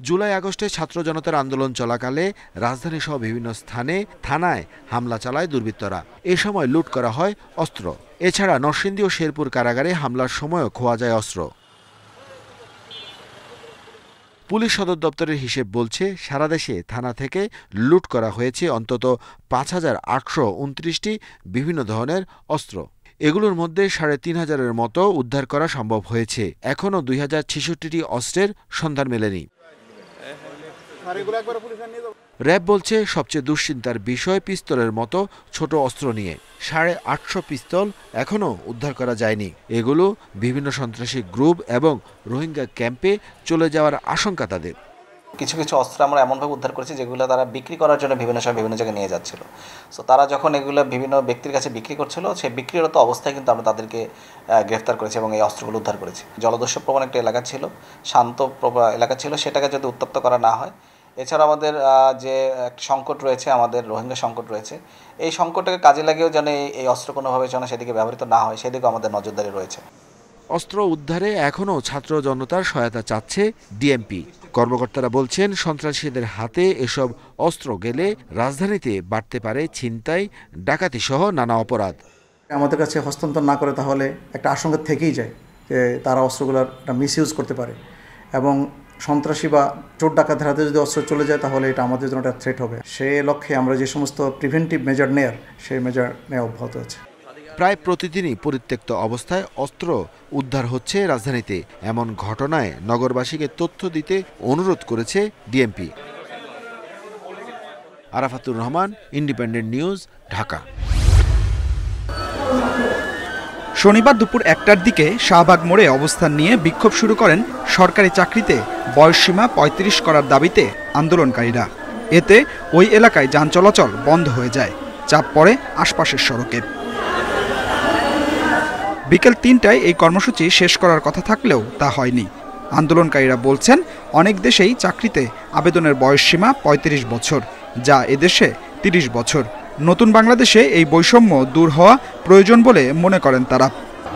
জুলাই-আগস্টে ছাত্র জনতার আন্দোলন চলাকালে রাজধানীসহ বিভিন্ন স্থানে থানায় হামলা চালায় দুর্বৃত্তরা। এ সময় লুট করা হয় অস্ত্র। এছাড়া নরসিংদী ও শেরপুর কারাগারে হামলার সময়ও খোয়া যায় অস্ত্র। পুলিশ সদর দপ্তরের হিসেব বলছে, সারা দেশে থানা থেকে লুট করা হয়েছে অন্তত ৫,৮২৯টি বিভিন্ন ধরনের অস্ত্র। এগুলোর মধ্যে ৩,৫০০-এর মতো উদ্ধার করা সম্ভব হয়েছে। এখনও ২,০৬৬টি অস্ত্রের সন্ধান মেলেনি। র্যাব বলছে, সবচেয়ে দুশ্চিন্তার বিষয় পিস্তলের মতো ছোট অস্ত্র নিয়ে ৮৫০ পিস্তল এখনও উদ্ধার করা যায়নি। এগুলো বিভিন্ন সন্ত্রাসী গ্রুপ এবং রোহিঙ্গা ক্যাম্পে চলে যাওয়ার আশঙ্কা তাদের। কিছু কিছু অস্ত্র আমরা এমনভাবে উদ্ধার করেছি যেগুলো তারা বিক্রি করার জন্য বিভিন্ন সময় বিভিন্ন জায়গায় নিয়ে যাচ্ছিল। সো তারা যখন এগুলো বিভিন্ন ব্যক্তির কাছে বিক্রি করছিল, সেই বিক্রিরত অবস্থায় কিন্তু আমরা তাদেরকে গ্রেফতার করেছি এবং এই অস্ত্রগুলো উদ্ধার করেছি। জলদস্যু প্রবণ একটা এলাকা ছিল, শান্ত এলাকা ছিল, সেটাকে যদি উত্তপ্ত করা না হয়। এছাড়া আমাদের যে সংকট রয়েছে, আমাদের রোহিঙ্গা সংকট রয়েছে, এই সংকটটাকে কাজে লাগিয়েও যেন এই অস্ত্র কোনোভাবে যেন সেদিকে ব্যবহৃত না হয়, সেদিকেও আমাদের নজরদারি রয়েছে। অস্ত্র উদ্ধারে এখনও ছাত্র জনতার সহায়তা চাচ্ছে ডিএমপি। কর্মকর্তারা বলছেন, সন্ত্রাসীদের হাতে এসব অস্ত্র গেলে রাজধানীতে বাড়তে পারে ছিনতাই, ডাকাতি সহ নানা অপরাধ। আমাদের কাছে হস্তান্তর না করে তাহলে একটা আশঙ্কা থেকেই যায় যে তারা অস্ত্রগুলোর মিসইউজ করতে পারে, এবং সন্ত্রাসী বা চোর ডাকাতের হাতে যদি অস্ত্র চলে যায় তাহলে এটা আমাদের জন্য একটা থ্রেট হবে। সে লক্ষ্যে আমরা যে সমস্ত প্রিভেন্টিভ মেজার নেয়ার, সেই মেজার নেওয়া অব্যাহত আছে। প্রায় প্রতিদিনই পরিত্যক্ত অবস্থায় অস্ত্র উদ্ধার হচ্ছে রাজধানীতে। এমন ঘটনায় নগরবাসীকে তথ্য দিতে অনুরোধ করেছে DMP. Arafatur Rahman, independent news, Dhaka. শনিবার দুপুর ১টার দিকে শাহবাগ মোড়ে অবস্থান নিয়ে বিক্ষোভ শুরু করেন সরকারি চাকরিতে বয়সসীমা ৩৫ করার দাবিতে আন্দোলনকারীরা। এতে ওই এলাকায় যান চলাচল বন্ধ হয়ে যায়, চাপ পড়ে আশপাশের সড়কে। বিকেল ৩টায় এই কর্মসূচি শেষ করার কথা থাকলেও তা হয়নি। আন্দোলনকারীরা বলছেন, অনেক দেশেই চাকরিতে আবেদনের বয়সসীমা ৩৫ বছর, যা এদেশে ৩০ বছর। নতুন বাংলাদেশে এই বৈষম্য দূর হওয়া প্রয়োজন বলে মনে করেন তারা।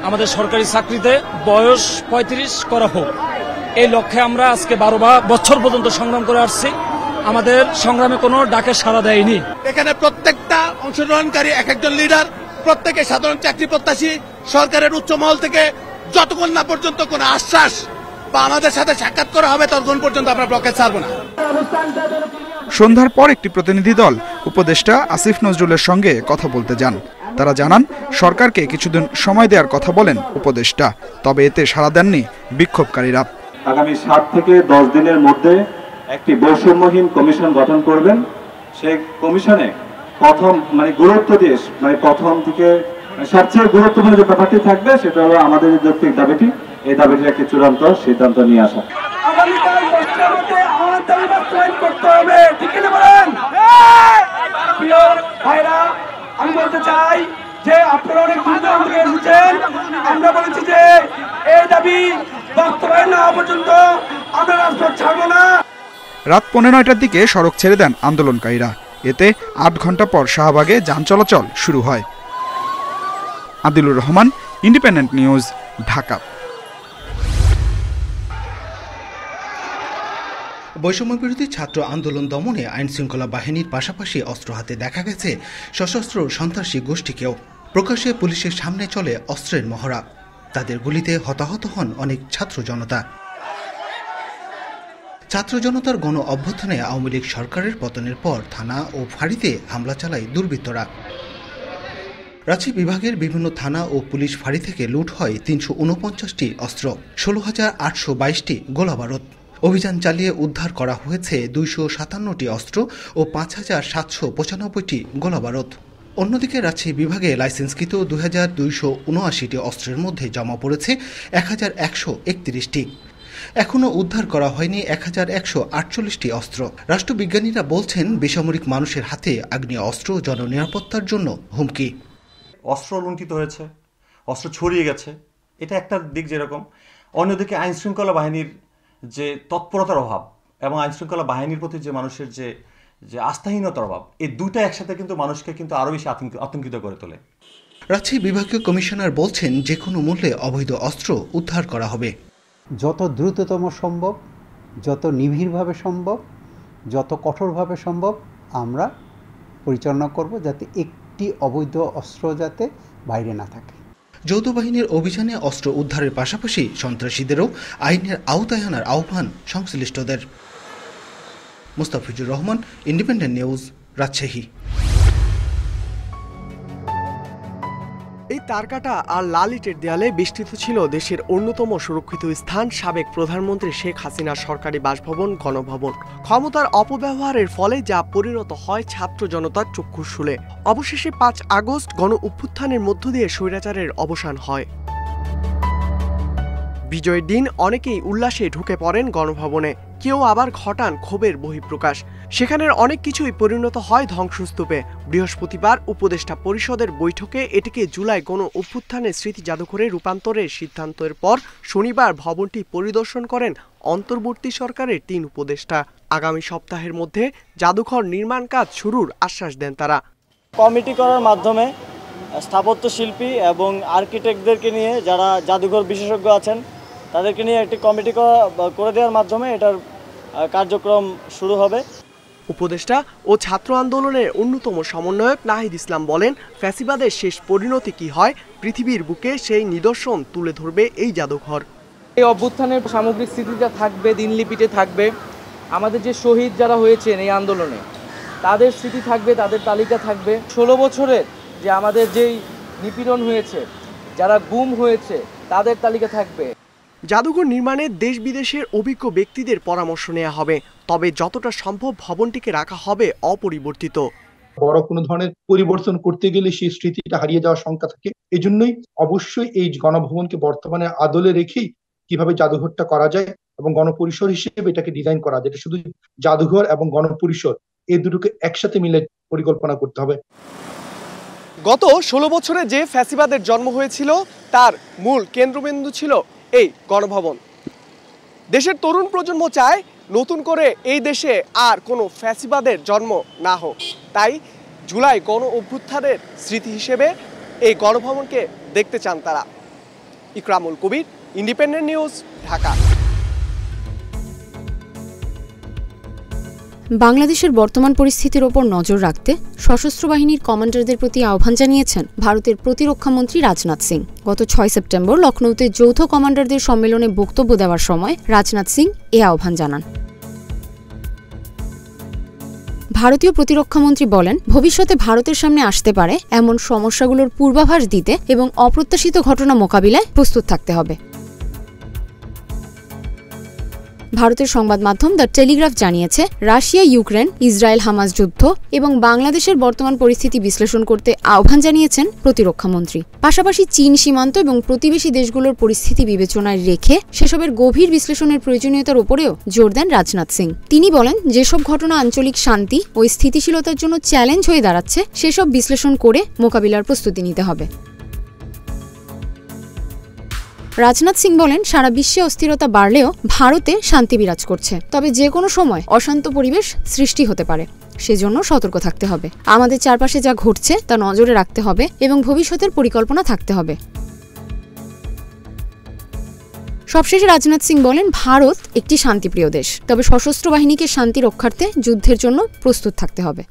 আমাদের সরকারি চাকরিতে বয়স ৩৫ করা হোক, এই লক্ষ্যে আমরা আজকে ১২ বছর পর্যন্ত সংগ্রাম করে আসছি। আমাদের সংগ্রামে কোনো ডাকে সাড়া দেয়নি। এখানে প্রত্যেকটা অংশগ্রহণকারী এক একজন লিডার, প্রত্যেকে সাধারণ চাকরি প্রত্যাশী। সরকারের উচ্চ মহল থেকে যতক্ষণ না পর্যন্ত কোনো আশ্বাস বা আমাদের সাথে সাক্ষাৎ করা হবে, ততক্ষণ পর্যন্ত আমরা ব্লকে ছাড়ব না। সন্ধ্যার পর একটি প্রতিনিধি দল উপদেষ্টা আসিফ নজরুলের সঙ্গে কথা বলতে যান। তারা জানান, সরকারকে কিছুদিন সময় দেওয়ার কথা বলেন উপদেষ্টা, তবে এতে সাড়া দেননি বিক্ষোভকারীরা। আগামী 7 থেকে 10 দিনের মধ্যে একটি বৈষম্যহীন কমিশন গঠন করবেন। সেই কমিশনে প্রথম গুরুত্ব দিয়ে প্রথম থেকে সবচেয়ে গুরুত্বপূর্ণ যে ব্যাপারটি থাকবে সেটা হলো আমাদের যে যৌক্তিক দাবিটি, এই দাবিটির একটি চূড়ান্ত সিদ্ধান্ত নিয়ে আসা। আমি বলতে চাই যে আপনারা অনেক দূর দূরান্ত থেকে এসেছেন। আমরা বলেছি যে এই দাবি বাস্তবায়ন না হওয়া পর্যন্ত আমরা রাজপথ ছাড়ব না। রাত ৯:১৫টার দিকে সড়ক ছেড়ে দেন আন্দোলনকারীরা। এতে ৮ ঘন্টা পর শাহবাগে যান চলাচল শুরু হয়। Adilur Rahman, independent news, Dhaka. বৈষম্যবিরোধী ছাত্র আন্দোলন দমনে আইনশৃঙ্খলা বাহিনীর পাশাপাশি অস্ত্র হাতে দেখা গেছে সশস্ত্র সন্ত্রাসী গোষ্ঠীকেও। প্রকাশ্যে পুলিশের সামনে চলে অস্ত্রের মহড়া। তাদের গুলিতে হতাহত হন অনেক ছাত্র জনতা। ছাত্র জনতার গণ অভ্যুত্থানে আওয়ামী লীগ সরকারের পতনের পর থানা ও ফাঁড়িতে হামলা চালায় দুর্বৃত্তরা। রাজশাহী বিভাগের বিভিন্ন থানা ও পুলিশ ফাঁড়ি থেকে লুট হয় ৩৪৯টি অস্ত্র, ১৬,৮২২টি গোলাবারুদ। অভিযান চালিয়ে উদ্ধার করা হয়েছে ২৫৭টি অস্ত্র ও ৫,৭৯৫টি গোলাবারুদ। অন্যদিকে রাজশাহী বিভাগে লাইসেন্সকৃত ২,২৭৯টি অস্ত্রের মধ্যে জমা পড়েছে ১,১৩১টি। এখনও উদ্ধার করা হয়নি ১,১৪৮টি অস্ত্র। রাষ্ট্রবিজ্ঞানীরা বলছেন, বেসামরিক মানুষের হাতে আগ্নেয় অস্ত্র জননিরাপত্তার জন্য হুমকি। অস্ত্র লুণ্ঠিত হয়েছে, অস্ত্র ছড়িয়ে গেছে, এটা একটা দিক যেরকম। অন্যদিকে আইনশৃঙ্খলা বাহিনীর যে তৎপরতার অভাব এবং আইনশৃঙ্খলা বাহিনীর প্রতি যে মানুষের যে আস্থাহীনতার অভাব, এই দুটা একসাথে কিন্তু মানুষকে কিন্তু আরও বেশি আতঙ্কিত করে তোলে। রাজশাহী বিভাগীয় কমিশনার বলছেন, যে কোনো মূল্যে অবৈধ অস্ত্র উদ্ধার করা হবে। যত দ্রুততম সম্ভব যত নিবিড়ভাবে সম্ভব, যত কঠোরভাবে সম্ভব আমরা পরিচালনা করব, যাতে একটি অবৈধ অস্ত্র যাতে বাইরে না থাকে। যৌথ বাহিনীর অভিযানে অস্ত্র উদ্ধারের পাশাপাশি সন্ত্রাসীদেরও আইনের আওতায় আনার আহ্বান সংশ্লিষ্টদের। Mustafizur Rahman, independent news, Rajshahi. এই তারকাটা আর লাল ইটের দেয়ালে বেষ্টিত ছিল দেশের অন্যতম সুরক্ষিত স্থান সাবেক প্রধানমন্ত্রী শেখ হাসিনার সরকারি বাসভবন গণভবন। ক্ষমতার অপব্যবহারের ফলে যা পরিণত হয় ছাত্র জনতার চক্ষুশূলে। অবশেষে 5 আগস্ট গণ অভ্যুত্থানের মধ্য দিয়ে স্বৈরাচারের অবসান হয়। বিজয়ের দিন অনেকেই উল্লাসে ঢুকে পড়েন গণভবনে, কেউ আবার ঘটান ক্ষোভের বহিঃপ্রকাশ। সেখানের অনেক কিছুই পরিণত হয় ধ্বংসস্তূপে। বৃহস্পতিবার উপদেষ্টা পরিষদের বৈঠকে এটিকে জুলাই গণ অভ্যুত্থানের স্মৃতি জাদুঘরে রূপান্তরের সিদ্ধান্তের পর শনিবার ভবনটি পরিদর্শন করেন অন্তর্বর্তী সরকারের 3 উপদেষ্টা। আগামী সপ্তাহের মধ্যে জাদুঘর নির্মাণ কাজ শুরুর আশ্বাস দেন তারা। কমিটি করার মাধ্যমে স্থাপত্য শিল্পী এবং আর্কিটেক্টদেরকে নিয়ে, যারা জাদুঘর বিশেষজ্ঞ আছেন তাদেরকে নিয়ে একটি কমিটি করে দেওয়ার মাধ্যমে এটার কার্যক্রম শুরু হবে। উপদেষ্টা ও ছাত্র আন্দোলনের অন্যতম সমন্বয়ক নাহিদ ইসলাম বলেন, ফ্যাসিবাদের শেষ পরিণতি কি হয় পৃথিবীর বুকে সেই নিদর্শন তুলে ধরবে এই জাদুঘর। এই অভ্যুত্থানের সামগ্রিক স্মৃতিটা থাকবে, দিনলিপিতে থাকবে। আমাদের যে শহীদ যারা হয়েছেন এই আন্দোলনে তাদের স্মৃতি থাকবে, তাদের তালিকা থাকবে। 16 বছরের যে আমাদের যেই নিপীড়ন হয়েছে, যারা গুম হয়েছে তাদের তালিকা থাকবে। জাদুঘর নির্মাণে দেশ বিদেশের অভিজ্ঞ ব্যক্তিদের পরামর্শ নেওয়া হবে, তবে যতটা সম্ভব ভবনটিকে রাখা হবে অপরিবর্তিত। বড় কোনো ধরনের পরিবর্তন করতে গেলে সেই স্মৃতিটা হারিয়ে যাওয়ার শঙ্কা থাকে। এই জন্যই অবশ্যই এই গণভবনকে বর্তমানে আদলে রেখেই কিভাবে জাদুঘরটা করা যায় এবং গণপরিসর হিসেবে এটাকে ডিজাইন করা যায়। শুধু জাদুঘর এবং গণপরিসর এই দুটোকে একসাথে মিলে পরিকল্পনা করতে হবে। গত 16 বছরে যে ফ্যাসিবাদের জন্ম হয়েছিল তার মূল কেন্দ্রবিন্দু ছিল এই গণভবন। দেশের তরুণ প্রজন্ম চায় নতুন করে এই দেশে আর কোনো ফ্যাসিবাদের জন্ম না হোক। তাই জুলাই গণ অভ্যুত্থানের স্মৃতি হিসেবে এই গণভবনকে দেখতে চান তারা। ইকরামুল কবির, ইন্ডিপেন্ডেন্ট নিউজ, ঢাকা। বাংলাদেশের বর্তমান পরিস্থিতির ওপর নজর রাখতে সশস্ত্র বাহিনীর কমান্ডারদের প্রতি আহ্বান জানিয়েছেন ভারতের প্রতিরক্ষামন্ত্রী রাজনাথ সিং। গত 6 সেপ্টেম্বর লখনৌতে যৌথ কমান্ডারদের সম্মেলনে বক্তব্য দেওয়ার সময় রাজনাথ সিং এ আহ্বান জানান। ভারতীয় প্রতিরক্ষামন্ত্রী বলেন, ভবিষ্যতে ভারতের সামনে আসতে পারে এমন সমস্যাগুলোর পূর্বাভাস দিতে এবং অপ্রত্যাশিত ঘটনা মোকাবিলায় প্রস্তুত থাকতে হবে। ভারতের সংবাদ মাধ্যম দ্য টেলিগ্রাফ জানিয়েছে, রাশিয়া ইউক্রেন, ইসরায়েল হামাস যুদ্ধ এবং বাংলাদেশের বর্তমান পরিস্থিতি বিশ্লেষণ করতে আহ্বান জানিয়েছেন প্রতিরক্ষামন্ত্রী। পাশাপাশি চীন সীমান্ত এবং প্রতিবেশী দেশগুলোর পরিস্থিতি বিবেচনায় রেখে সেসবের গভীর বিশ্লেষণের প্রয়োজনীয়তার উপরেও জোর দেন রাজনাথ সিং। তিনি বলেন, যেসব ঘটনা আঞ্চলিক শান্তি ও স্থিতিশীলতার জন্য চ্যালেঞ্জ হয়ে দাঁড়াচ্ছে সেসব বিশ্লেষণ করে মোকাবিলার প্রস্তুতি নিতে হবে। রাজনাথ সিং বলেন, সারা বিশ্বে অস্থিরতা বাড়লেও ভারতে শান্তি বিরাজ করছে, তবে যে কোনো সময় অশান্ত পরিবেশ সৃষ্টি হতে পারে। সেজন্য সতর্ক থাকতে হবে। আমাদের চারপাশে যা ঘটছে তা নজরে রাখতে হবে এবং ভবিষ্যতের পরিকল্পনা থাকতে হবে। সবশেষে রাজনাথ সিং বলেন, ভারত একটি শান্তিপ্রিয় দেশ, তবে সশস্ত্র বাহিনীকে শান্তি রক্ষার্থে যুদ্ধের জন্য প্রস্তুত থাকতে হবে।